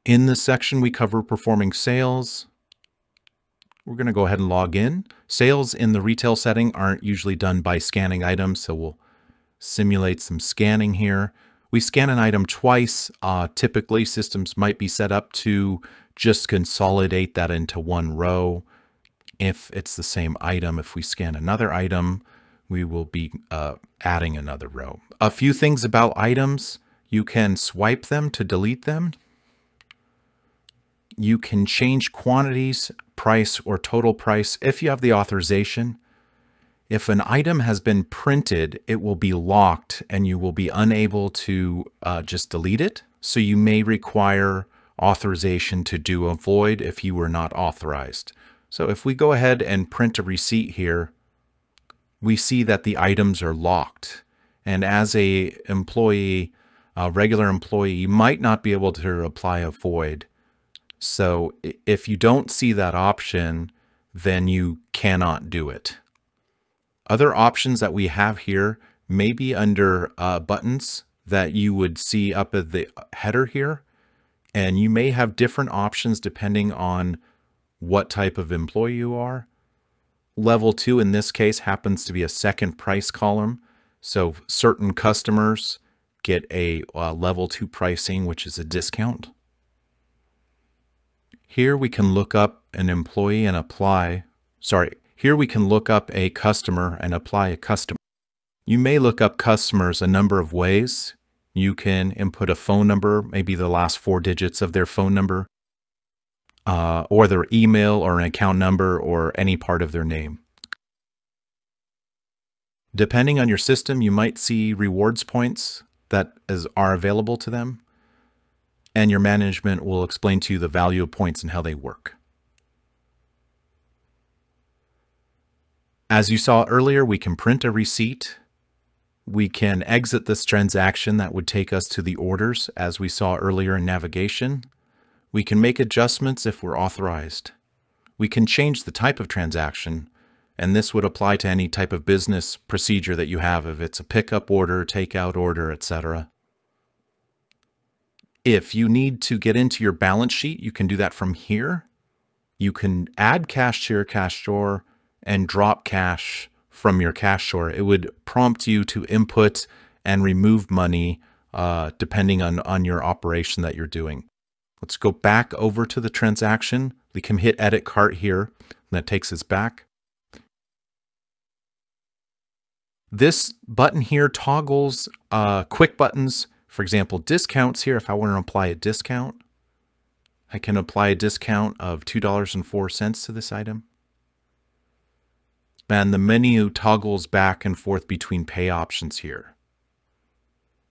In this section, we cover performing sales. We're going to go ahead and log in. Sales in the retail setting aren't usually done by scanning items, so we'll simulate some scanning here. We scan an item twice. Typically, systems might be set up to just consolidate that into one row. If it's the same item, if we scan another item, we will be adding another row. A few things about items. You can swipe them to delete them. You can change quantities, price, or total price if you have the authorization. If an item has been printed, it will be locked and you will be unable to just delete it. So you may require authorization to do a void if you were not authorized. So if we go ahead and print a receipt here, we see that the items are locked. And as a employee, a regular employee, you might not be able to apply a void. So if you don't see that option, then you cannot do it. Other options that we have here may be under buttons that you would see up at the header here. And you may have different options depending on what type of employee you are. Level 2 in this case happens to be a second price column. So certain customers get a level 2 pricing, which is a discount. Here we can look up an employee and apply, here we can look up a customer and apply a customer. You may look up customers a number of ways. You can input a phone number, maybe the last 4 digits of their phone number, or their email or an account number or any part of their name. Depending on your system, you might see rewards points that are available to them, and your management will explain to you the value of points and how they work. As you saw earlier, we can print a receipt. We can exit this transaction that would take us to the orders, as we saw earlier in navigation. We can make adjustments if we're authorized. We can change the type of transaction, and this would apply to any type of business procedure that you have, if it's a pickup order, takeout order, etc. If you need to get into your balance sheet, you can do that from here. You can add cash to your cash drawer and drop cash from your cash drawer. It would prompt you to input and remove money depending on your operation that you're doing. Let's go back over to the transaction. We can hit edit cart here, and that takes us back. This button here toggles quick buttons. For example, discounts here. If I want to apply a discount, I can apply a discount of $2.04 to this item. And the menu toggles back and forth between pay options here.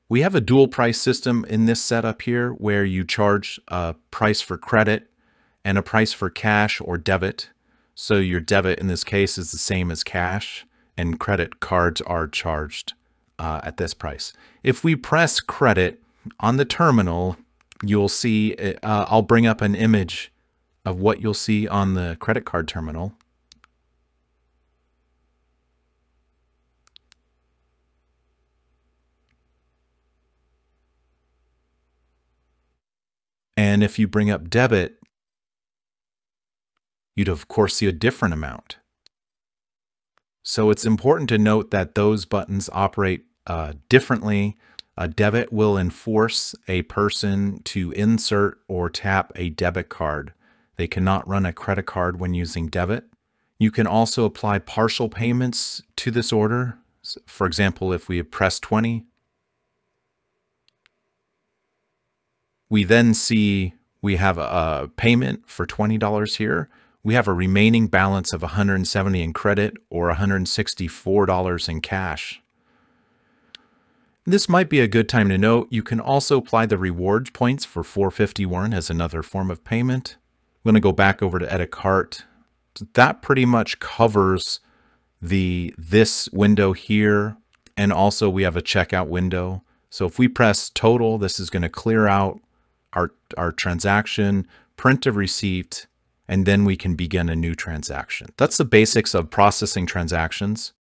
We have a dual price system in this setup here where you charge a price for credit and a price for cash or debit. So your debit in this case is the same as cash, and credit cards are charged at this price. If we press credit on the terminal, you'll see, I'll bring up an image of what you'll see on the credit card terminal. And if you bring up debit, you'd of course see a different amount. So it's important to note that those buttons operate differently. A debit will enforce a person to insert or tap a debit card. They cannot run a credit card when using debit. You can also apply partial payments to this order. For example, if we press 20, we then see we have a payment for $20 here. We have a remaining balance of $170 in credit or $164 in cash. This might be a good time to note, you can also apply the rewards points for $4.51 as another form of payment. I'm going to go back over to edit cart. That pretty much covers this window here, and also we have a checkout window. So if we press total, this is going to clear out our transaction, print a receipt, and then we can begin a new transaction. That's the basics of processing transactions.